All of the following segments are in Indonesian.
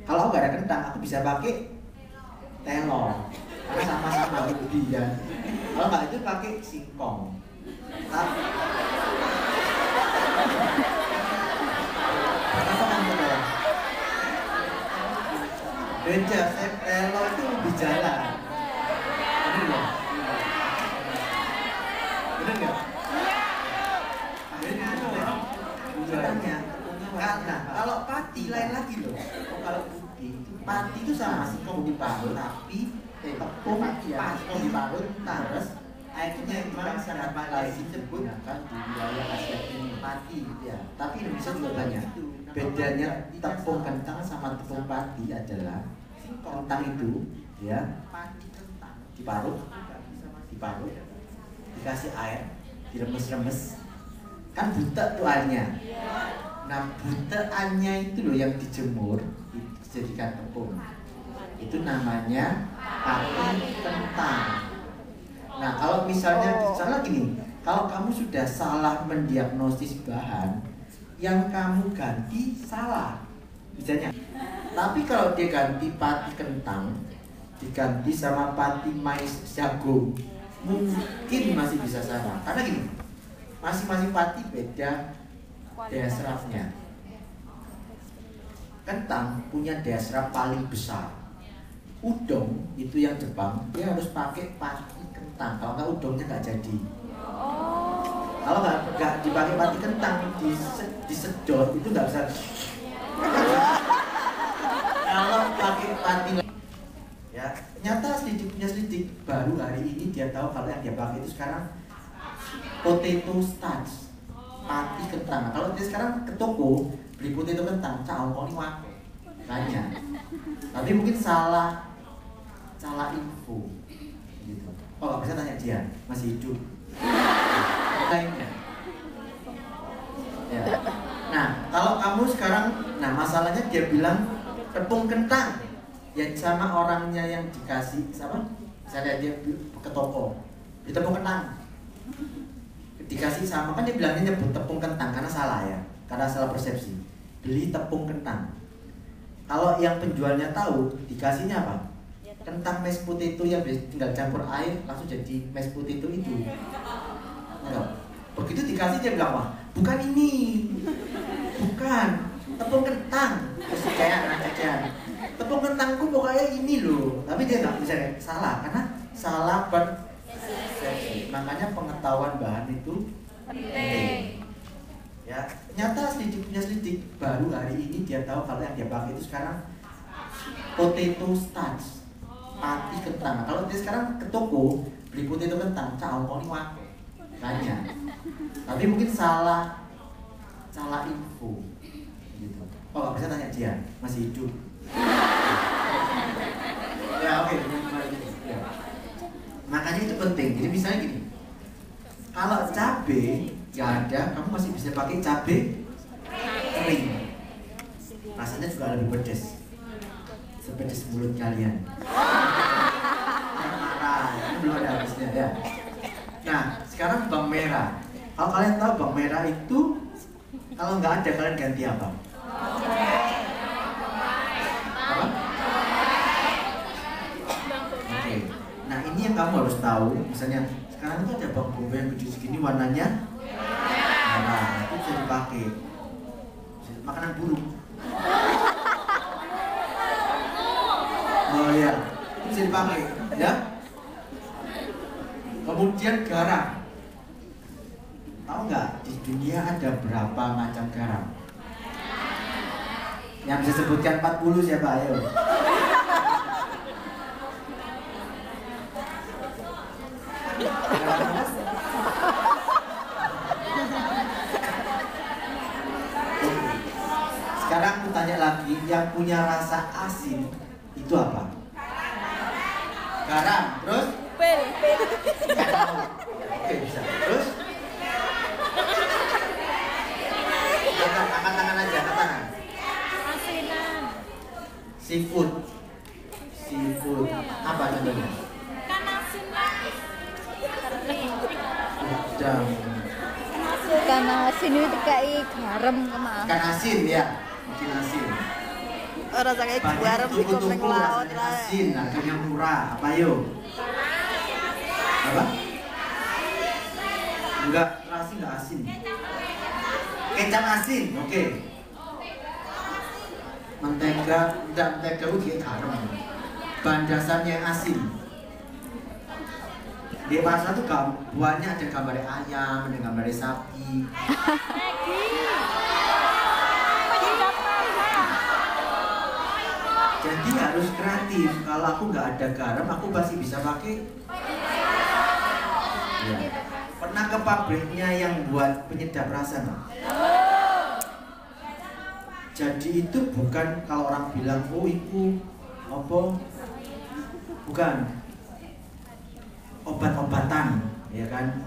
Kalau nggak ada kentang, aku bisa pakai telur. Karena sama-sama ubi ya. Kalau nggak itu pakai singkong. Apa kan telur? Beda, telur itu ubi jalan. Bener nggak? Bener nggak? Tepungnya. Karena kalau pati lain lagi loh. Kalau putih, pati itu sama singkong diparut, tapi tepung pasti diparut terus akhirnya memang sangat lain disebut kan di wilayah Asia ini pati ya. Tapi Indonesia juga banyak. Bedanya tepung kentang sama tepung pati adalah kentang itu ya diparut, dikasih air, diremes-remes, kan butek tuh airnya. Nah butekannya itu loh yang dijemur dijadikan tepung. Itu namanya pati kentang. Nah kalau misalnya salah gini, kalau kamu sudah salah mendiagnosis bahan, yang kamu ganti salah, misalnya. Tapi kalau dia ganti pati kentang, diganti sama pati mais jagung, mungkin masih bisa sama. Karena gini, masing-masing pati beda daya serapnya. Kentang punya daya serap paling besar. Udon itu yang Jepang, dia harus pakai pati kentang. Kalau nggak udonnya nggak jadi. Kalau nggak dipakai pati kentang, disedot itu nggak bisa. Kalau pakai pati, ya ternyata punya selidik baru hari ini dia tahu kalau yang dia pakai itu sekarang potato starch, pati kentang. Kalau dia sekarang ke toko beli potato kentang, caong koni wake banyak. Tapi mungkin salah info gitu. Oh nggak bisa tanya dia, masih hidup. Lainnya. Ya. Nah kalau kamu sekarang, nah masalahnya dia bilang tepung kentang, ya sama orangnya yang dikasih sama, misalnya dia ke toko, di tepung kentang, dikasih sama kan dia bilangnya nyebut tepung kentang karena salah ya, karena salah persepsi. Beli tepung kentang. Kalau yang penjualnya tahu, dikasihnya apa? Kentang mashed potato yang tinggal campur air langsung jadi mashed potato itu. Enggak. Begitu dikasih dia bilang wah, bukan ini, bukan tepung kentang. Terus kayak tepung kentangku pokoknya ini loh. Tapi dia nggak bisa salah karena salah persepsi. Makanya pengetahuan bahan itu penting. Ya, nyata punya selidik baru hari ini dia tahu kalau yang dia pakai itu sekarang potato starch, pati kentang. Kalau dia sekarang ke toko beli potato kentang, caong koni wake banyak. Tapi mungkin salah info gitu. Oh nggak bisa tanya dia, masih hidup. Ya oke. Ya. Makanya itu penting. Jadi misalnya gini, kalau cabai nggak ada, kamu masih bisa pakai cabai kering. Rasanya juga lebih pedas, sepedas mulut kalian. Ini belum ada habisnya ya. Nah, sekarang bawang merah. Kalau kalian tahu bawang merah itu, kalau nggak ada kalian ganti apa? Apa? Oke. Nah ini yang kamu harus tahu. Misalnya sekarang itu ada bawang bombay yang kecil segini warnanya merah, itu bisa dipakai makanan burung. Oh ya, itu bisa dipakai, ya. Kemudian garam. Tahu nggak di dunia ada berapa macam garam? Yang bisa sebutkan 40 siapa? Ayo. Sekarang aku tanya lagi, yang punya rasa asin itu apa? Garam. Terus? Nggak tahu. Oke, bisa. Terus? Angkat tangan aja, angkat tangan. Asinan. Seafood. Apa contohnya? Kan asin lah. Udang. Ikan asin itu kayak garam kemana? Ikan asin ya, ikan asin. Ora sange Banyak garam iku ning tuku-tuku laut rasanya lah. asin, harganya murah. Apa yuk? Apa? Enggak, terasi enggak asin. Kecap asin, oke. Mentega, tidak mentega itu kayak garam. Bahan dasarnya yang asin. Di pasar tuh buahnya ada gambar ayam, ada gambar sapi. Jadi harus kreatif. Kalau aku nggak ada garam, aku pasti bisa pakai. Ya. Pernah ke pabriknya yang buat penyedap rasa nggak? Jadi itu bukan kalau orang bilang oh itu apa? Bukan obat-obatan, ya kan?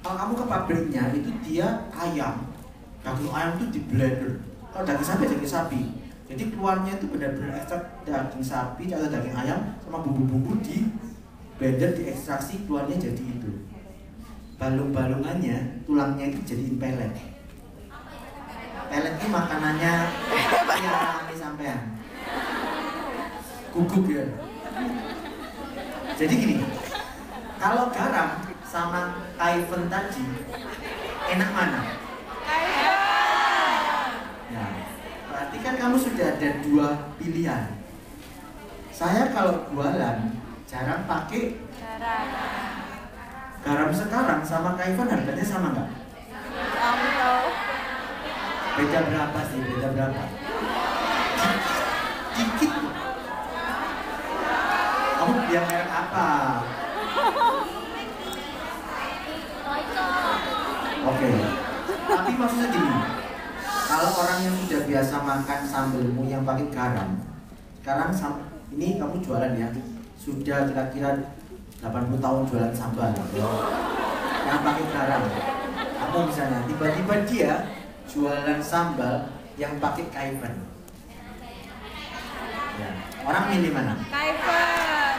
Kalau kamu ke pabriknya itu dia ayam, daging ayam itu di blender. Kalau daging sapi. Jadi keluarnya itu benar-benar ekstrak daging sapi atau daging ayam sama bumbu-bumbu di blender, diekstraksi keluarnya jadi itu. Balung-balungannya, tulangnya itu jadiin pelet. Pelet itu makanannya yang alami sampean. Guguk ya. Jadi gini, kalau garam sama kaifen tadi enak mana? Ya, berarti kan kamu sudah ada dua pilihan. Saya kalau jualan jarang pakai garam sekarang sama kaifen harganya sama nggak? Beda berapa sih? Beda berapa? Dikit. Kamu biar merek apa? Oke. Tapi maksudnya gini, kalau orang yang sudah biasa makan sambelmu yang pakai garam, sekarang ini kamu jualan ya, sudah kira-kira 80 tahun jualan sambal yang pakai garam. Kamu misalnya tiba-tiba dia jualan sambal yang pakai kaifen. Ya. Orang milih mana? Kaifen.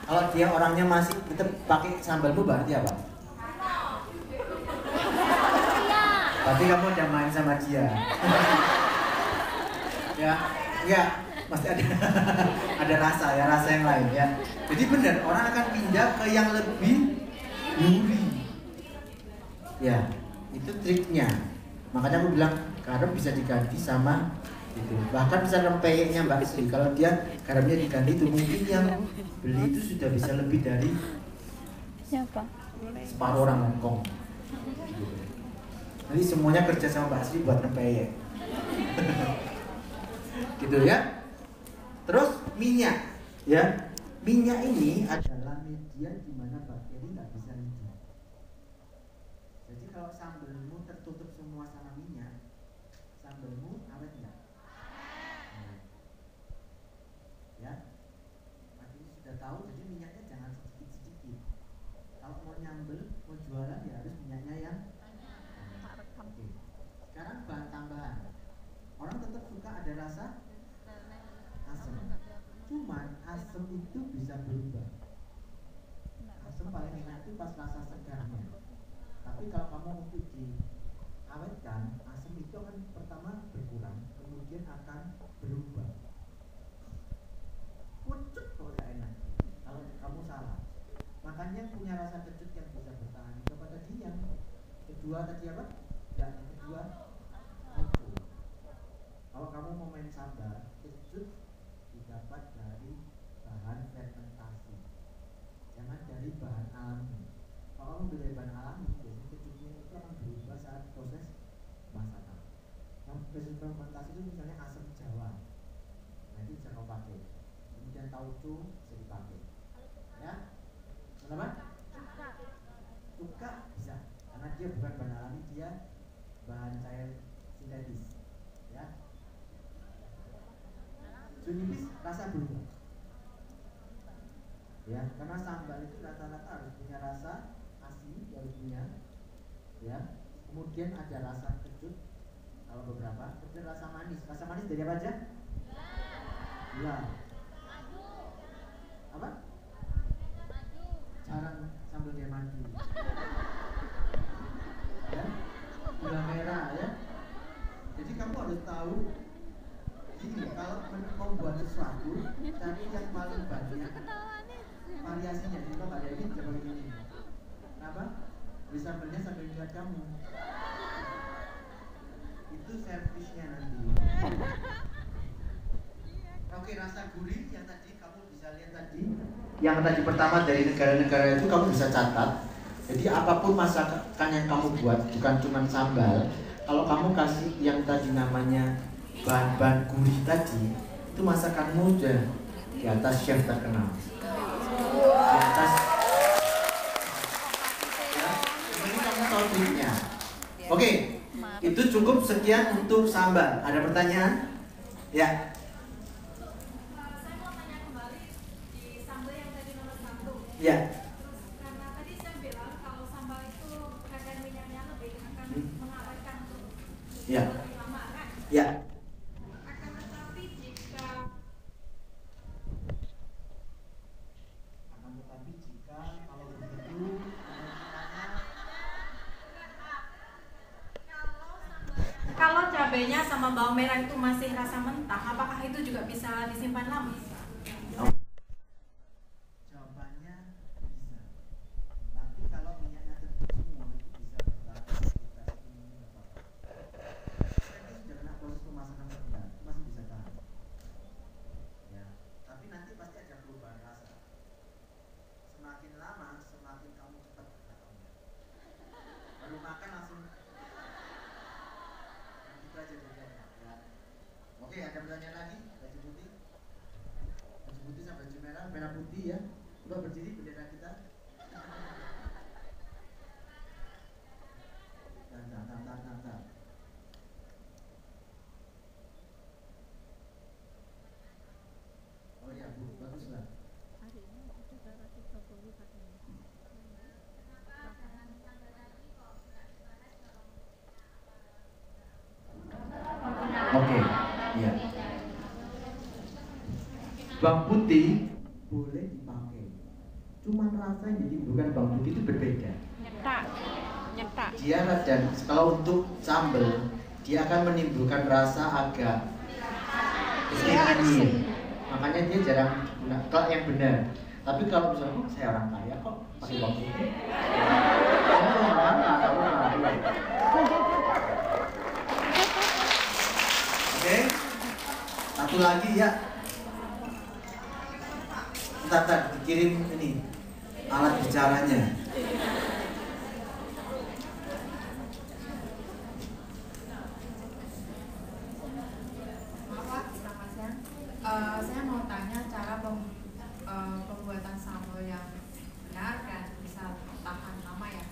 Kalau dia orangnya masih tetap pakai sambalmu berarti apa? Berarti kamu udah main sama dia. Ya, enggak, pasti ada ada rasa ya, rasa yang lain ya. Jadi benar orang akan pindah ke yang lebih gurih. Ya, itu triknya. Makanya aku bilang garam bisa diganti sama itu. Bahkan bisa rempeyeknya Mbak Sri. Kalau dia garamnya diganti itu mungkin yang beli itu sudah bisa lebih dari Siapa? separuh orang Hongkong. Jadi semuanya kerja sama Mbak Sri buat rempeyek. Gitu ya. Terus minyak, ya. Minyak ini adalah media di mana bakteri nggak bisa hidup. Jadi kalau sambelmu tertutup semua sama minyak, sambelmu awet nggak? Ya, artinya sudah tahu. Jadi minyaknya jangan sedikit-sedikit. Kalau mau nyambel, mau jualan ya harus minyaknya yang. Oke. Sekarang bahan tambahan. Orang tetap suka ada rasa asam. Cuman asam itu bisa berubah. Asam paling enak itu pas rasa segarnya. Tapi kalau kamu untuk diawetkan, asam itu akan pertama berkurang, kemudian akan berubah. Kecut kalau tidak enak. Kalau kamu salah. Makanya punya rasa kecut yang bisa bertahan. Itu apa tadi yang kedua tadi apa? Ya, yang kedua kecut. Kalau kamu mau main sambal, kecut didapat dari bahan fermentasi. Jangan dari bahan alami. Kalau kamu beli bahan alami, biasanya kecutnya itu akan berubah saat proses masakan. Yang proses fermentasi itu misalnya asam jawa. Nah itu bisa kamu pakai. Kemudian tauco bisa dipakai. Ya? Kenapa? Cuka bisa. Karena dia bukan bahan alami, dia bahan cair sintetis. Ya? Junipis rasa berubah. Ya, karena sambal itu rata-rata harus punya rasa asin, harus punya. Ya. Kemudian ada rasa kecut. Kalau beberapa, kemudian rasa manis. Rasa manis dari apa aja? Gula. Apa? Jarang sambal dia madu. Ya. Gula merah ya. Jadi kamu harus tahu. Gini, kalau membuat sesuatu, cari yang paling banyak variasinya. Jadi kalau ada ini coba begini. Kenapa? Beli sambelnya sambil lihat kamu. Itu servisnya nanti. Oke, rasa gurih yang tadi kamu bisa lihat tadi. Yang tadi pertama dari negara-negara itu kamu bisa catat. Jadi apapun masakan yang kamu buat, bukan cuma sambal. Kalau kamu kasih yang tadi namanya bahan-bahan gurih tadi, itu masakanmu udah di atas chef terkenal. Di atas ya, ini kamu tahu triknya. Oke, itu cukup sekian untuk sambal. Ada pertanyaan? Ya. Saya mau tanya kembali di sambal yang tadi nomor 1. Ya. Terus karena tadi saya bilang kalau sambal itu kadar minyaknya lebih akan mengawetkan untuk Ya. lebih lama kan? Ya. Akan tetapi jika kalau begitu kalau cabenya sama bawang merah itu masih rasa mentah, apakah itu juga bisa disimpan lama? jawabannya bisa. Tapi kalau minyaknya terbuka semua itu bisa bertahan sekitar 10 menit atau apa. Tapi sudah kena proses pemasakan terberat, masih bisa tahan. Ya, tapi nanti pasti ada perubahan rasa. Semakin lama, semakin kamu cepat bertahannya. Baru makan langsung. Itu aja bedanya. Ya. Oke, ada pertanyaan lagi? Baju putih? Baju putih sama baju merah, merah putih ya. Coba berdiri bendera kita. Tantang. Oh ya Bu, baguslah. Oke, iya. Bawang putih boleh dipakai. Cuman rasa yang ditimbulkan bawang putih itu berbeda. Nyetak. Dia dan kalau untuk sambal, dia akan menimbulkan rasa agak asin. Makanya dia jarang guna kalau yang benar. Tapi kalau misalnya saya orang kaya kok pakai bawang putih. Oke, satu lagi ya. Bentar, dikirim ini alat bicaranya. Saya mau tanya cara pembuatan sambal yang benar dan bisa tahan lama ya.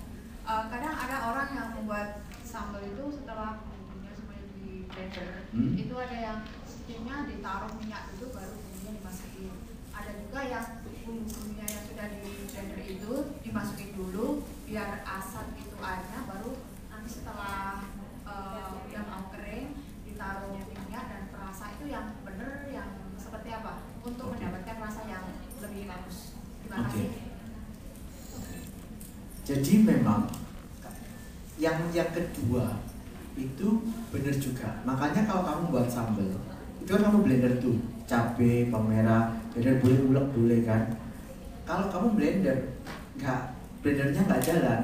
Kadang ada orang yang membuat sambal itu setelah bumbunya semuanya di blender, itu ada yang sistemnya ditaruh minyak dulu baru bumbunya dimasukin. Ada juga yang bumbunya yang sudah di blender itu dimasukin dulu biar asam itu airnya, baru nanti setelah udah mau kering ditaruh minyak dan perasa. Itu yang benar yang seperti apa untuk mendapatkan rasa yang lebih bagus. Terima kasih. Jadi memang yang kedua itu benar juga. Makanya kalau kamu buat sambal, itu kan kamu blender tuh cabai, bawang merah, blender boleh ulek boleh kan. Kalau kamu blender blendernya nggak jalan,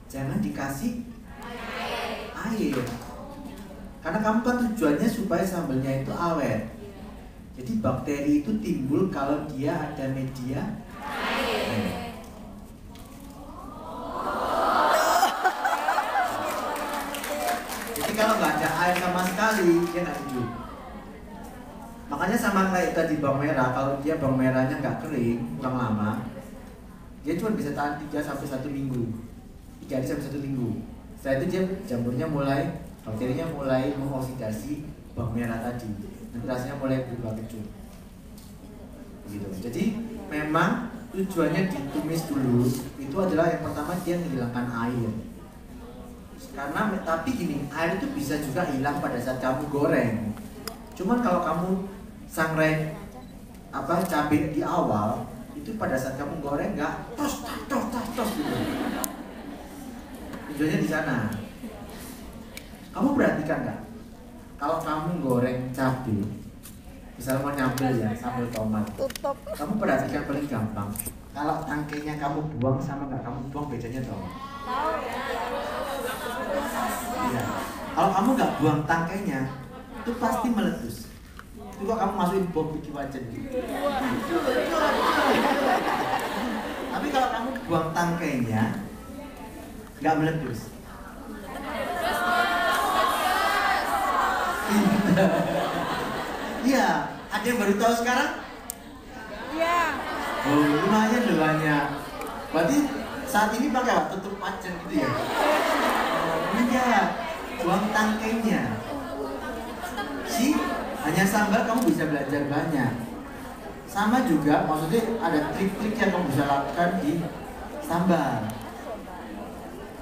jangan dikasih air. Karena kamu kan tujuannya supaya sambalnya itu awet. Jadi bakteri itu timbul kalau dia ada media air. Jadi kalau nggak ada air sama sekali, dia nggak hidup. Makanya sama kayak tadi bawang merah, kalau dia bawang merahnya nggak kering, kurang lama, dia cuma bisa tahan 3 sampai 1 minggu, 3 hari sampai 1 minggu. Setelah itu dia jamurnya mulai, bakterinya mulai mengoksidasi bawang merah tadi. Nanti rasanya mulai berubah kecut. Begitu. Jadi memang tujuannya ditumis dulu itu adalah yang pertama dia menghilangkan air. Karena tapi gini, air itu bisa juga hilang pada saat kamu goreng. Cuman kalau kamu sangrai cabai di awal, itu pada saat kamu goreng nggak tos gitu. Tujuannya di sana. Kamu perhatikan nggak? Kalau kamu goreng cabai, Misal mau nyambel ya, sambal tomat. Tutup. Kamu perhatikan paling gampang. Kalau tangkainya kamu buang sama nggak kamu buang bedanya tau? Iya. Kalau kamu nggak buang tangkainya, itu pasti meletus. Itu kok kamu masukin bom bikin wajan. Tapi kalau kamu buang tangkainya, nggak meletus. Iya, ada yang baru tahu sekarang? Iya. Oh, lumayan loh banyak. Berarti saat ini pakai apa? Tutup wajan gitu ya? Enggak, buang tangkainya. Hanya sambal kamu bisa belajar banyak. Sama juga, maksudnya ada trik-trik yang kamu bisa lakukan di sambal.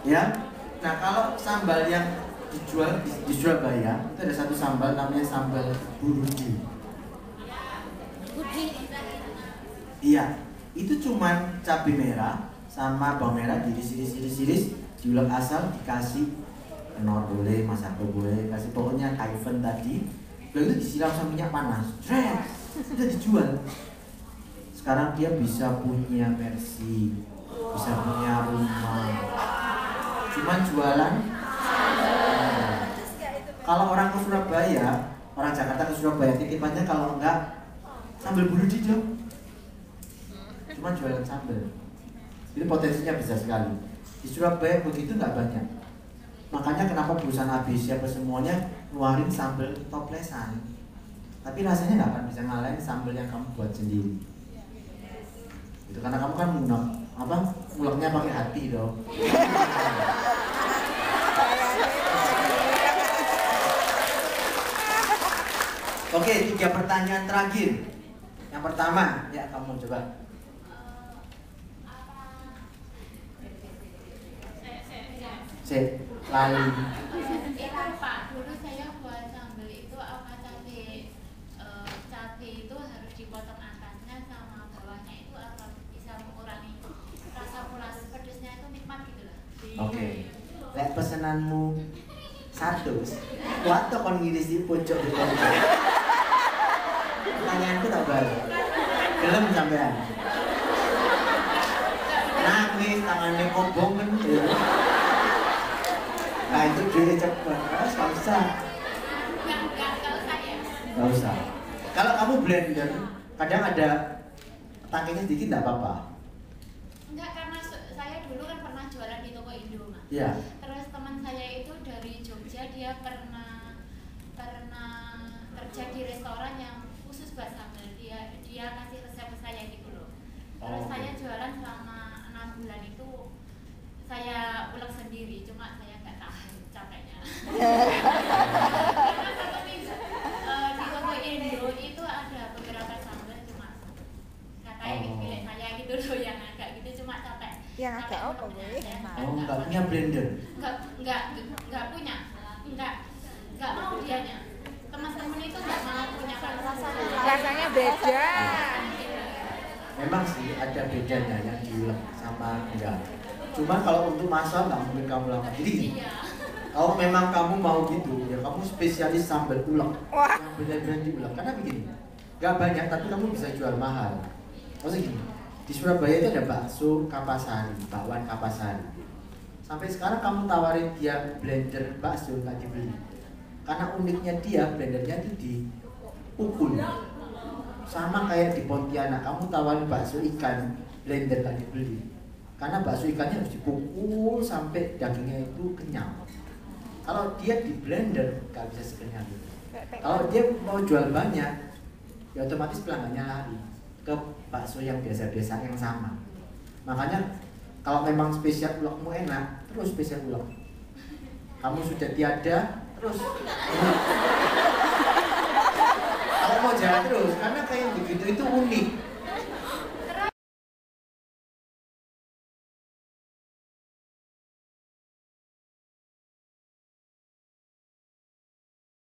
Ya, nah kalau sambal yang dijual di Surabaya itu ada satu sambal namanya sambal burudi. Iya, itu cuman cabai merah sama bawang merah diiris-iris, diulek asal, dikasih kenor boleh, masako boleh, kasih pokoknya kaifen tadi. Lalu itu disiram sama minyak panas, udah dijual. Sekarang dia bisa punya Mercy, bisa punya rumah. Cuman jualan. Kalau orang ke Surabaya, orang Jakarta ke Surabaya, titipannya kalau enggak sambal burudi dong. Cuma jualan sambal. Jadi potensinya besar sekali. Di Surabaya begitu nggak banyak. Makanya kenapa perusahaan ABC apa semuanya ngeluarin sambal toplesan. Tapi rasanya nggak akan bisa ngalahin sambal yang kamu buat sendiri. Itu karena kamu kan nguleknya pakai hati dong. Oke, 3 pertanyaan terakhir. Yang pertama, ya kamu coba. Lali. Itu Pak, dulu saya buat sambal itu apa cabai itu harus dipotong atasnya sama bawahnya itu apa bisa mengurangi rasa pedesnya itu nikmat gitu lah. Oke. Lek pesenanmu 100, waktu kon ngiris di pojok di pojok. Pertanyaanku tak balik. Gelem sampean. Nangis tangannya kobong kan. Nah itu dia cepet, nggak usah. Nggak usah. Kalau kamu blender, kadang ada tangkainya sedikit nggak apa-apa. Enggak, karena saya dulu kan pernah jualan di toko Indo, Mas. Iya. Terus teman saya itu dari Jogja, dia pernah kerja di restoran yang khusus buat sambal. Dia kasih resep ke saya gitu loh. Terus saya jualan selama 6 bulan itu saya ulek sendiri, cuma saya nggak tahan capeknya. Karena satu minggu di toko Indo itu ada beberapa sambal, cuma katanya pilih saya gitu loh yang agak gitu, cuma capek. Yang agak apa Bu? Nggak punya blender? Nggak punya, nggak mau dianya. Teman-teman itu nggak mau punya Rasanya beda. Memang sih ada bedanya yang diulek sama enggak. Cuma kalau untuk masak nggak mungkin kamu lakukan. Jadi gini, kalau memang kamu mau gitu, ya kamu spesialis sambal ulek, yang benar-benar diulek. Karena begini, nggak banyak tapi kamu bisa jual mahal. Maksudnya gini, di Surabaya itu ada bakso Kapasari, bakwan Kapasari. Sampai sekarang kamu tawarin dia blender bakso nggak dibeli. Karena uniknya dia blendernya itu dipukul. Sama kayak di Pontianak, kamu tawarin bakso ikan, blender nggak dibeli. Karena bakso ikannya harus dipukul sampai dagingnya itu kenyal. Kalau dia di blender nggak bisa sekenyal itu. Kalau dia mau jual banyak, ya otomatis pelanggannya lari ke bakso yang biasa-biasa yang sama. Makanya kalau memang spesial ulekmu enak, terus spesial ulek. Kamu sudah tiada, terus. Kalau mau jalan terus, karena kayak begitu itu unik.